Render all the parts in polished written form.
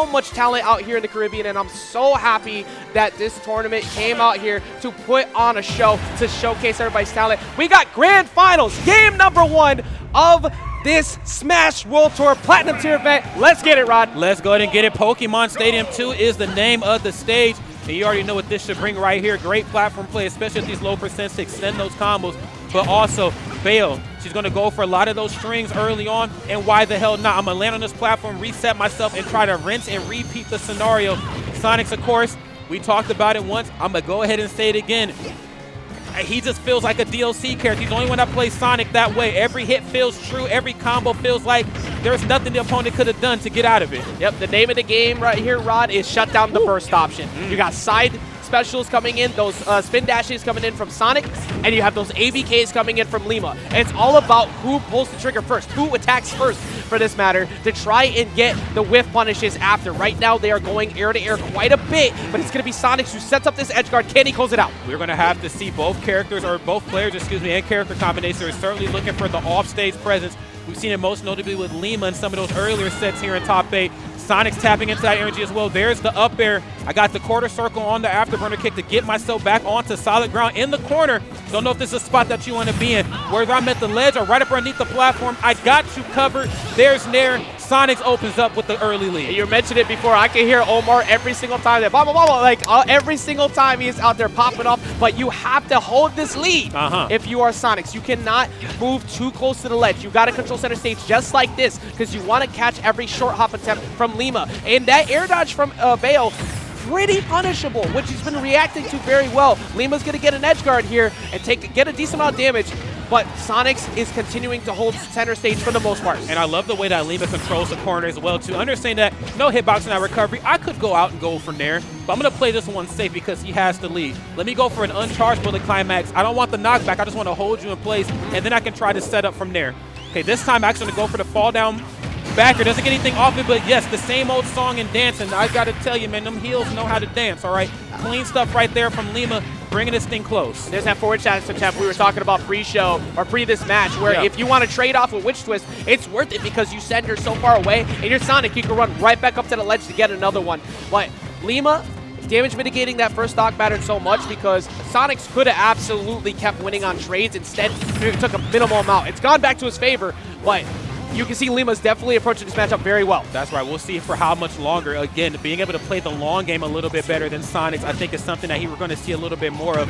so much talent out here in the Caribbean, and I'm so happy that this tournament came out here to put on a show, to showcase everybody's talent. We got Grand Finals, game number 1 of this Smash World Tour Platinum Tier event. Let's get it, Rod. Let's go ahead and get it. Pokemon Stadium 2 is the name of the stage. And you already know what this should bring right here. Great platform play, especially at these low percents to extend those combos. But also, Bayo, she's going to go for a lot of those strings early on. And why the hell not? I'm going to land on this platform, reset myself, and try to rinse and repeat the scenario. Sonix, of course, we talked about it once. I'm going to go ahead and say it again. He just feels like a DLC character. He's the only one that plays Sonic that way. Every hit feels true. Every combo feels like there's nothing the opponent could have done to get out of it. Yep, the name of the game right here, Rod, is shut down the burst option. You got side specials coming in, those spin dashes coming in from Sonic, and you have those ABKs coming in from Lima. And it's all about who pulls the trigger first, who attacks first, for this matter, to try and get the whiff punishes after. Right now, they are going air to air quite a bit, but it's going to be Sonix who sets up this edge guard. Can he close it out? We're going to have to see both characters, or both players, excuse me, and character combinations are certainly looking for the off-stage presence. We've seen it most notably with Lima in some of those earlier sets here in top 8. Sonix tapping into that energy as well. There's the up air. I got the quarter circle on the afterburner kick to get myself back onto solid ground in the corner. Don't know if this is a spot that you want to be in. Whether I'm at the ledge or right up underneath the platform, I got you covered. There's Nair. Sonix opens up with the early lead. You mentioned it before. I can hear Omar every single time that every single time he is out there popping up. But you have to hold this lead if you are Sonix. You cannot move too close to the ledge. You got to control center stage just like this because you want to catch every short hop attempt from Lima. And that air dodge from Bayo, pretty punishable, which he's been reacting to very well. Lima's going to get an edge guard here and get a decent amount of damage. But Sonix is continuing to hold center stage for the most part. And I love the way that Lima controls the corner as well, too. Understand that no hitbox in that recovery. I could go out and go for Nair, but I'm going to play this one safe because he has to lead. Let me go for an uncharged bullet climax. I don't want the knockback. I just want to hold you in place, and then I can try to set up from there. Okay, this time I'm actually going to go for the fall down backer. Doesn't get anything off it, but yes, the same old song and dancing. I got to tell you, man, them heels know how to dance, all right? Clean stuff right there from Lima, bringing this thing close. There's that forward challenge attempt we were talking about pre-show or pre this match where if you want to trade off with Witch Twist, it's worth it because you send her so far away and you're Sonic, you can run right back up to the ledge to get another one. But Lima, damage mitigating that first stock pattern so much because Sonix could have absolutely kept winning on trades. Instead, he took a minimal amount. It's gone back to his favor, but you can see Lima's definitely approaching this matchup very well. That's right. We'll see for how much longer. Again, being able to play the long game a little bit better than Sonix, I think is something that we're going to see a little bit more of.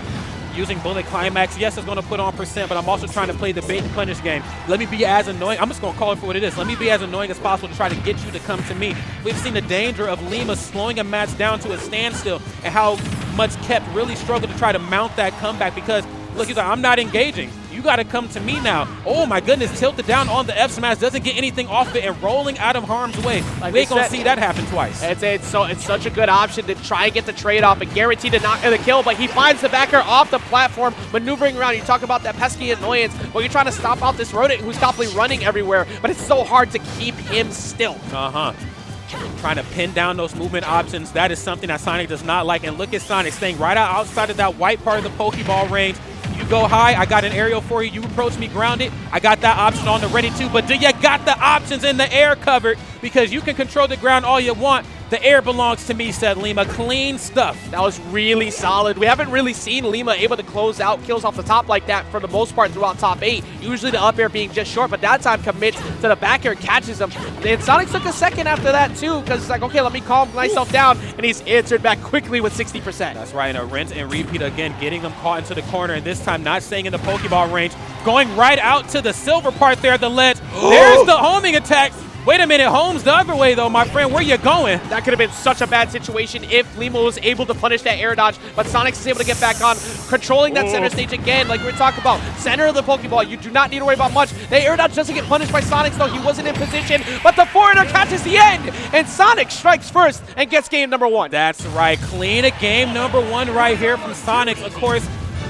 Using bullet climax, yes, it's going to put on percent, but I'm also trying to play the bait and punish game. Let me be as annoying. I'm just going to call it for what it is. Let me be as annoying as possible to try to get you to come to me. We've seen the danger of Lima slowing a match down to a standstill and how much Kept really struggled to try to mount that comeback because, look, he's like, I'm not engaging. You got to come to me now. Oh, my goodness. Tilted down on the F smash. Doesn't get anything off it and rolling out of harm's way. We ain't going to see that happen twice. It's such a good option to try and get the trade-off and guarantee to knock the kill, but he finds the backer off the platform, maneuvering around. You talk about that pesky annoyance. Well, you're trying to stop out this rodent who's constantly running everywhere, but it's so hard to keep him still. Trying to pin down those movement options. That is something that Sonic does not like. And look at Sonic staying right outside of that white part of the Pokeball range. You go high, I got an aerial for you. You approach me grounded, I got that option on the ready too. But do you got the options in the air covered? Because you can control the ground all you want. The air belongs to me, said Lima. Clean stuff. That was really solid. We haven't really seen Lima able to close out kills off the top like that for the most part throughout top 8. Usually the up air being just short, but that time commits to the back air and catches him. And Sonic took a second after that too, because it's like, okay, let me calm myself down, and he's answered back quickly with 60%. That's right, and a rinse and repeat again, getting them caught into the corner, and this time not staying in the Pokeball range, going right out to the silver part there, the ledge. There's the homing attack. Wait a minute, Holmes the other way though, my friend. Where you going? That could have been such a bad situation if Lima was able to punish that air dodge, but Sonix is able to get back on, controlling that center stage again, like we were talking about. Center of the Pokeball, you do not need to worry about much. The air dodge doesn't get punished by Sonix though, he wasn't in position, but the foreigner catches the end, and Sonix strikes first and gets game number 1. That's right, clean a game number 1 right here from Sonix. Of course,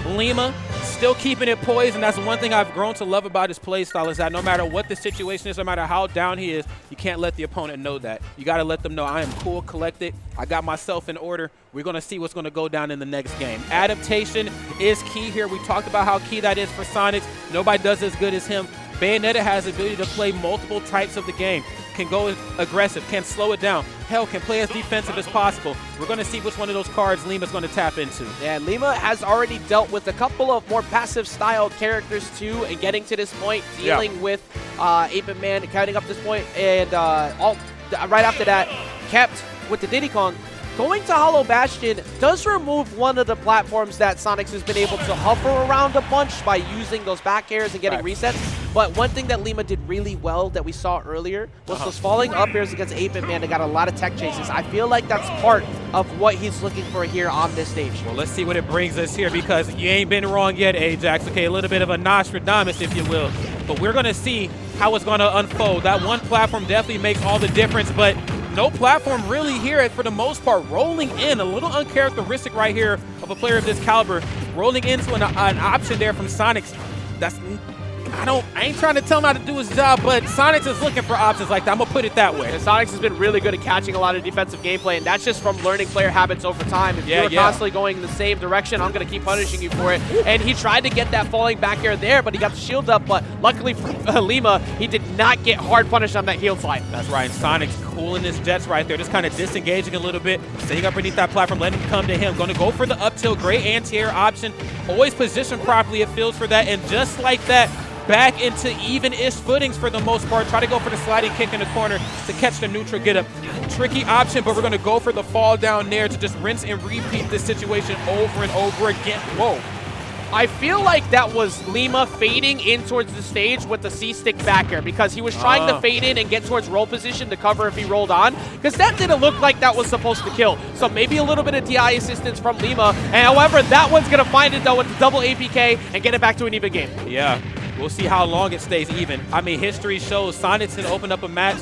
Lima still keeping it poised, and that's one thing I've grown to love about his play style is that no matter what the situation is, no matter how down he is, you can't let the opponent know that. You got to let them know I am cool, collected, I got myself in order. We're going to see what's going to go down in the next game. Adaptation is key here. We talked about how key that is for Sonix. Nobody does as good as him. Bayonetta has the ability to play multiple types of the game. can go aggressive, can slow it down. Hell, can play as defensive as possible. We're going to see which one of those cards Lima's going to tap into. Yeah, Lima has already dealt with a couple of more passive style characters too, and getting to this point, dealing with 8-Bit Man, counting up this point, and right after that, kept with the Diddy Kong. Going to Hollow Bastion does remove one of the platforms that Sonix has been able to hover around a bunch by using those back airs and getting resets. But one thing that Lima did really well that we saw earlier was those falling up airs against 8-Bit Man that got a lot of tech chases. I feel like that's part of what he's looking for here on this stage. Well, let's see what it brings us here, because you ain't been wrong yet, Ajax. Okay, a little bit of a Nostradamus, if you will. But we're going to see how it's going to unfold. That one platform definitely makes all the difference, but no platform really here for the most part. Rolling in, a little uncharacteristic right here of a player of this caliber. Rolling into an option there from Sonix. That's, I ain't trying to tell him how to do his job, but Sonix is looking for options like that. I'm going to put it that way. And Sonix has been really good at catching a lot of defensive gameplay, and that's just from learning player habits over time. If you're constantly going in the same direction, I'm going to keep punishing you for it. And he tried to get that falling back air there, but he got the shield up. But luckily for Lima, he did not get hard punished on that heel slide. That's right. And Sonix cooling his jets right there, just kind of disengaging a little bit, staying up beneath that platform, letting him come to him. Going to go for the up tilt, great anti-air option. Always positioned properly, it feels for that. And just like that, back into even-ish footings for the most part. Try to go for the sliding kick in the corner to catch the neutral get up. Tricky option, but we're going to go for the fall down there to just rinse and repeat this situation over and over again. Whoa. I feel like that was Lima fading in towards the stage with the C-stick back air, because he was trying to fade in and get towards roll position to cover if he rolled on, because that didn't look like that was supposed to kill. So maybe a little bit of DI assistance from Lima. And however, that one's going to find it though with the double APK and get it back to an even game. Yeah. We'll see how long it stays even. I mean, history shows Sonix can open up a match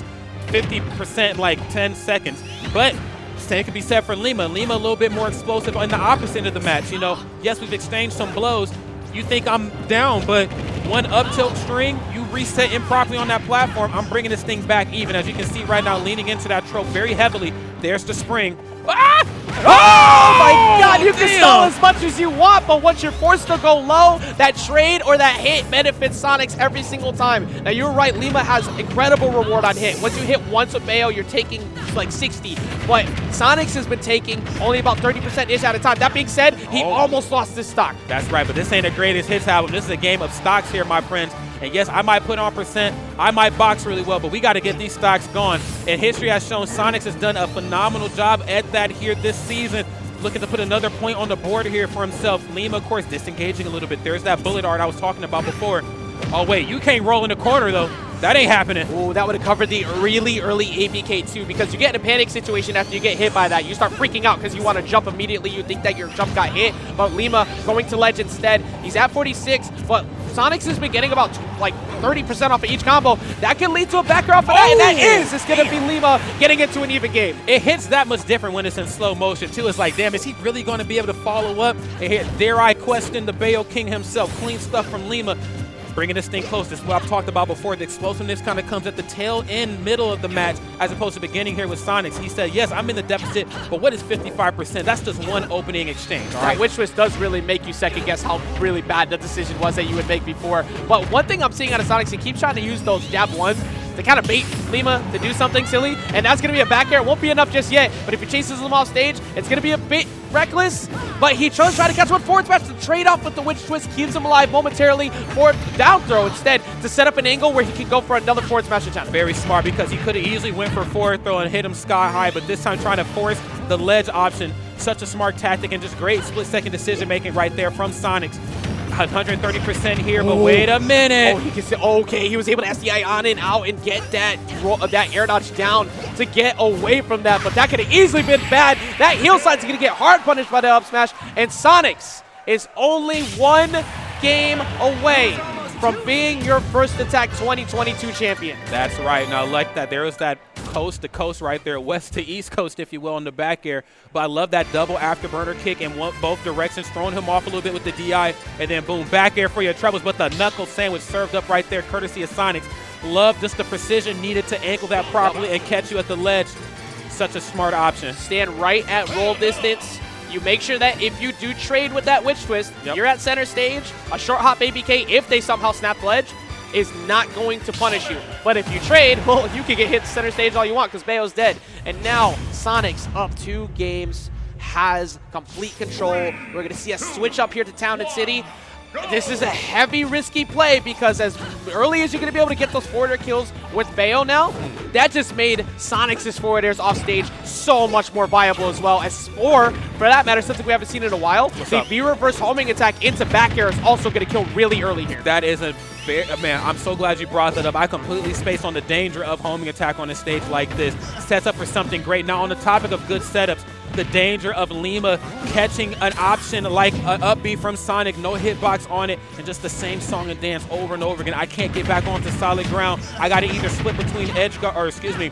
50% like 10 seconds. But same could be said for Lima. Lima a little bit more explosive on the opposite end of the match. You know, yes, we've exchanged some blows. You think I'm down, but one up tilt string, you reset improperly on that platform. I'm bringing this thing back even. As you can see right now, leaning into that trope very heavily. There's the spring. Ah! Oh my God, you can stall as much as you want, but once you're forced to go low, that trade or that hit benefits Sonix every single time. Now, you're right, Lima has incredible reward on hit. Once you hit once with Bayo, you're taking like 60, but Sonix has been taking only about 30%-ish at a time. That being said, he almost lost his stock. That's right, but this ain't a greatest hits album. This is a game of stocks here, my friends. And yes, I might put on percent, I might box really well, but we got to get these stocks going. And history has shown Sonix has done a phenomenal job at that here this season. Looking to put another point on the board here for himself. Lima, of course, disengaging a little bit. There's that bullet art I was talking about before. Oh, wait, you can't roll in the corner, though. That ain't happening. Oh, that would have covered the really early APK too, because you get in a panic situation after you get hit by that. You start freaking out because you want to jump immediately. You think that your jump got hit, but Lima going to ledge instead. He's at 46, but Sonix has been getting about like 30% off of each combo. That can lead to a backer off of that, and that is. It's going to be Lima getting into an even game. It hits that much different when it's in slow motion too. It's like, damn, is he really going to be able to follow up? And here, dare I question the Bayo King himself. Clean stuff from Lima. Bringing this thing close. This is what I've talked about before. The explosiveness kind of comes at the tail end, middle of the match, as opposed to beginning here with Sonix. He said, yes, I'm in the deficit, but what is 55%? That's just one opening exchange, all right? That witch twist does really make you second guess how really bad the decision was that you would make before. But one thing I'm seeing out of Sonix, he keeps trying to use those jab ones to kind of bait Lima to do something silly, and that's going to be a back air. It won't be enough just yet, but if he chases him off stage, it's going to be a bit reckless, but he tries to catch one forward smash. The trade-off with the witch twist keeps him alive momentarily for down throw instead to set up an angle where he can go for another forward smash attempt. Very smart, because he could have easily went for forward throw and hit him sky high, but this time trying to force the ledge option. Such a smart tactic and just great split-second decision-making right there from Sonix. 130% here, but wait a minute. Oh, he can say, okay, he was able to SDI on and out and get that air dodge down to get away from that, but that could have easily been bad. That heel side's going to get hard punished by the up smash, and Sonix is only one game away from being your First Attack 2022 champion. That's right. Now, like that, there was that coast to coast right there, west to east coast, if you will, on the back air. But I love that double afterburner kick in both directions, throwing him off a little bit with the DI, and then boom, back air for your troubles. But the knuckle sandwich served up right there, courtesy of Sonix. Love just the precision needed to ankle that properly and catch you at the ledge. Such a smart option. Stand right at roll distance. You make sure that if you do trade with that witch twist, you're at center stage, a short hop APK if they somehow snap the ledge. is not going to punish you. But if you trade, well, you can get hit center stage all you want because Bayo's dead. And now Sonix up 2 games, has complete control. We're going to see a switch up here to Town and City. This is a heavy, risky play because as early as you're going to be able to get those forward air kills with Bayo now, that just made Sonix's forward airs off stage so much more viable as well. Or, for that matter, something we haven't seen in a while, the V-reverse homing attack into back air is also going to kill really early here. That is a man, I'm so glad you brought that up. I completely spaced on the danger of homing attack on a stage like this. Sets up for something great. Now, on the topic of good setups, the danger of Lima catching an option like an up B from Sonic, no hitbox on it, and just the same song and dance over and over again. I can't get back onto solid ground. I got to either split between edge guard, or excuse me,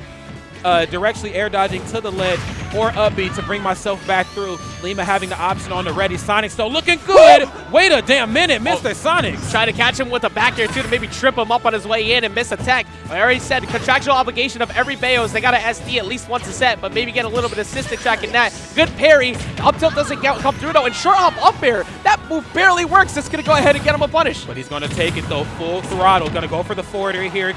directly air dodging to the ledge or up B to bring myself back through. Lima having the option on the ready. Sonix though looking good. Wait a damn minute, Mr. Sonix. Try to catch him with a back air too to maybe trip him up on his way in and miss attack. I already said the contractual obligation of every Bayo is they got to SD at least once a set, but maybe get a little bit of assist attack in that. Good parry. Up tilt doesn't come through though, and short hop up air. That move barely works. It's going to go ahead and get him a punish. But he's going to take it though, full throttle. Going to go for the forward air here.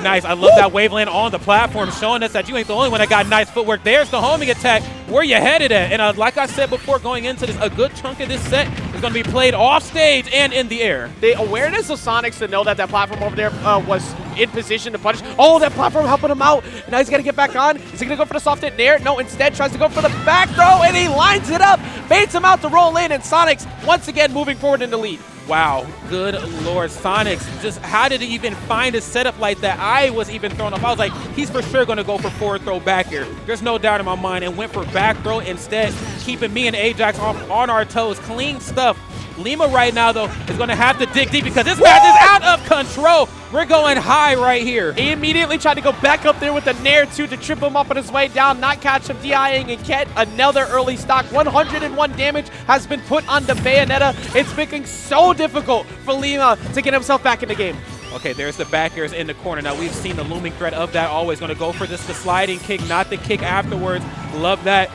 Nice. I love that wave land on the platform, showing us that you ain't the only one that got nice footwork. There's the homing attack. Where you headed at? And like I said before, going into this, a good chunk of this set is going to be played off stage and in the air. The awareness of Sonix to know that that platform over there was in position to punish. Oh, that platform helping him out. Now he's got to get back on. Is he going to go for the soft hit in air? No, instead tries to go for the back throw, and he lines it up. Baits him out to roll in, and Sonix once again moving forward in the lead. Wow, good Lord, Sonix, just how did he even find a setup like that? I was even thrown off. I was like, he's for sure going to go for forward throw back here. There's no doubt in my mind, and went for back throw instead, keeping me and Ajax on our toes. Clean stuff. Lima right now, though, is going to have to dig deep because this match is out of control. We're going high right here. He immediately tried to go back up there with the Nair, too, to trip him up on his way down, not catch him DIing and get another early stock. 101 damage has been put on the Bayonetta. It's making so difficult for Lima to get himself back in the game. Okay, there's the back airs in the corner. Now, we've seen the looming threat of that always. Going to go for this, the sliding kick, not the kick afterwards. Love that.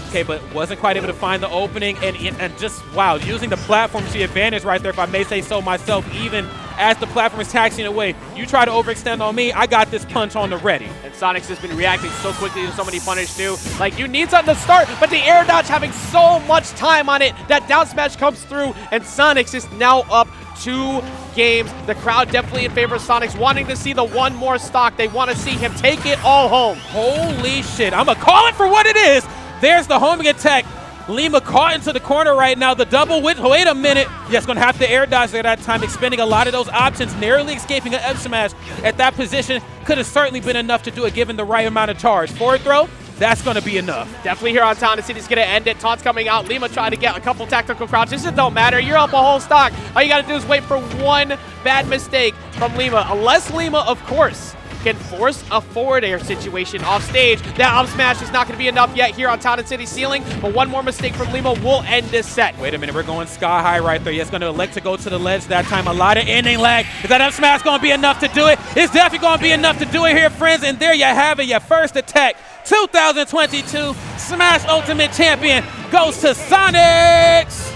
Okay, but wasn't quite able to find the opening, and just, wow, using the platform to the advantage right there, if I may say so myself, even as the platform is taxiing away. You try to overextend on me, I got this punch on the ready. And Sonix has been reacting so quickly to so many punish too. Like, you need something to start, but the air dodge having so much time on it, that down smash comes through, and Sonix is now up 2 games. The crowd definitely in favor of Sonix, wanting to see the one more stock. They want to see him take it all home. Holy shit, I'm going to call it for what it is. There's the homing attack. Lima caught into the corner right now. The double width. Wait a minute. Yes, going to have to air dodge there that time, expending a lot of those options, narrowly escaping an F smash at that position. Could have certainly been enough to do it given the right amount of charge. Forward throw, that's going to be enough. Definitely here on Town and City's going to end it. Taunts coming out. Lima trying to get a couple tactical crouches. It don't matter. You're up a whole stock. All you got to do is wait for one bad mistake from Lima. Unless Lima, of course, can force a forward air situation off stage. That up smash is not going to be enough yet here on Town and City ceiling, but one more mistake from Lima will end this set. Wait a minute, we're going sky high right there. Yes, going to elect to go to the ledge that time. A lot of ending lag. Is that up smash going to be enough to do it? It's definitely going to be enough to do it here, friends. And there you have it, your first attack. 2022 Smash Ultimate Champion goes to Sonix.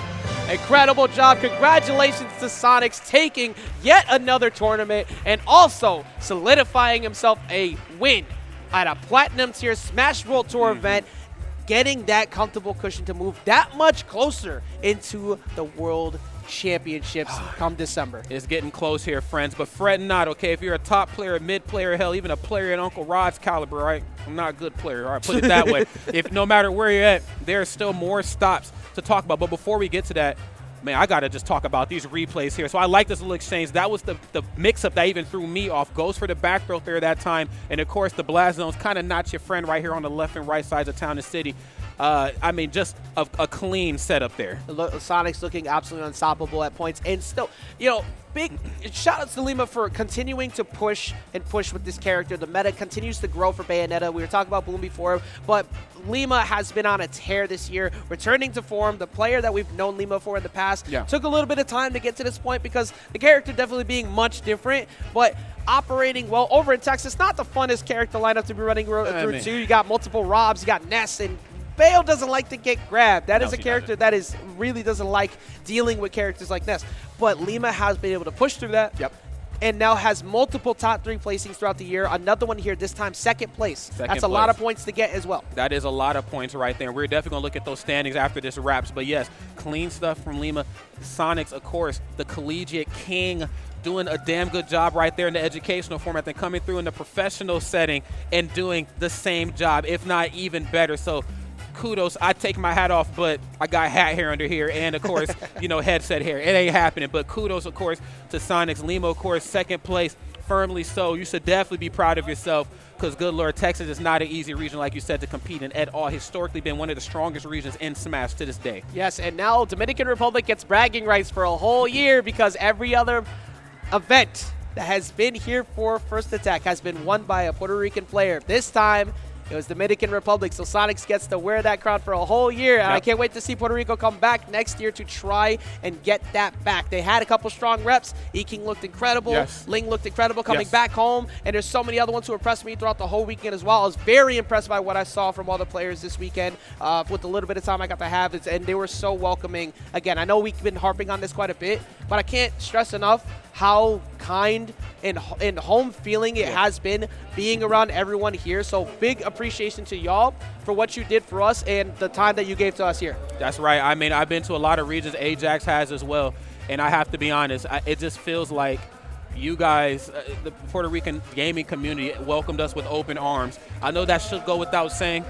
Incredible job. Congratulations to Sonix taking yet another tournament and also solidifying himself a win at a Platinum Tier Smash World Tour event, getting that comfortable cushion to move that much closer into the World Championships come December. It's getting close here, friends, but fret not, okay? If you're a top player, mid player, hell, even a player in Uncle Rod's caliber, right? I'm not a good player, all right, put it that way. If no matter where you're at, there's still more stops to talk about. But before we get to that, man, I got to just talk about these replays here. So I like this little exchange. That was the mix-up that even threw me off. Goes for the back throw there that time. And, of course, the blast zone's kind of not your friend right here on the left and right sides of Town and City. I mean, just a clean setup there. Sonix looking absolutely unstoppable at points. And still, you know, big shout outs to Lima for continuing to push with this character. The meta continues to grow for Bayonetta. We were talking about Bloom before, but Lima has been on a tear this year, returning to form. The player that we've known Lima for in the past took a little bit of time to get to this point because the character definitely being much different, but operating well over in Texas. Not the funnest character lineup to be running through too. You got multiple Robs, you got Ness, and Bayo doesn't like to get grabbed. That is a character that really doesn't like dealing with characters like Ness. But Lima has been able to push through that. and now has multiple top 3 placings throughout the year. Another one here, this time second place. That's a lot of points to get as well. That is a lot of points right there. We're definitely going to look at those standings after this wraps. But yes, clean stuff from Lima. Sonix, of course, the collegiate king, doing a damn good job right there in the educational format, then coming through in the professional setting and doing the same job, if not even better. So kudos. I take my hat off, but I got hat hair under here, and of course, you know, headset hair. It ain't happening, but kudos, of course, to Sonix. Lima, of course, second place, firmly so. You should definitely be proud of yourself because, good Lord, Texas is not an easy region, like you said, to compete in at all. Historically been one of the strongest regions in Smash to this day. Yes, and now Dominican Republic gets bragging rights for a whole year because every other event that has been here for First Attack has been won by a Puerto Rican player. This time, it was Dominican Republic, so Sonix gets to wear that crown for a whole year, and I can't wait to see Puerto Rico come back next year to try and get that back. They had a couple strong reps. E-King looked incredible. Yes. Ling looked incredible coming back home, and there's so many other ones who impressed me throughout the whole weekend as well. I was very impressed by what I saw from all the players this weekend with the little bit of time I got to have, and they were so welcoming. Again, I know we've been harping on this quite a bit, but I can't stress enough how kind and home feeling it has been being around everyone here. So big appreciation to y'all for what you did for us and the time that you gave to us here. That's right. I mean, I've been to a lot of regions. Ajax has as well. And I have to be honest, it just feels like you guys, the Puerto Rican gaming community, welcomed us with open arms. I know that should go without saying,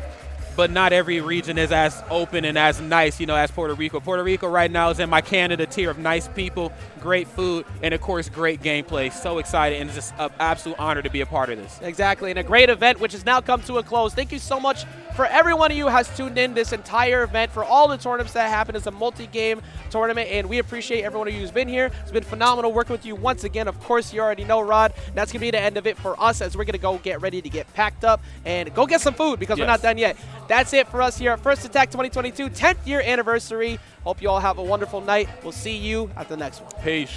but not every region is as open and as nice, you know, as Puerto Rico. Puerto Rico right now is in my Canada tier of nice people, great food, and of course, great gameplay. So excited, and it's just an absolute honor to be a part of this. Exactly, and a great event, which has now come to a close. Thank you so much for every one of you who has tuned in this entire event, for all the tournaments that happen. It's a multi-game tournament, and we appreciate every one of you who's been here. It's been phenomenal working with you once again. Of course, you already know, Rod. That's going to be the end of it for us as we're going to go get ready to get packed up and go get some food because we're not done yet. That's it for us here at First Attack 2022, 10th year anniversary. Hope you all have a wonderful night. We'll see you at the next one. Peace.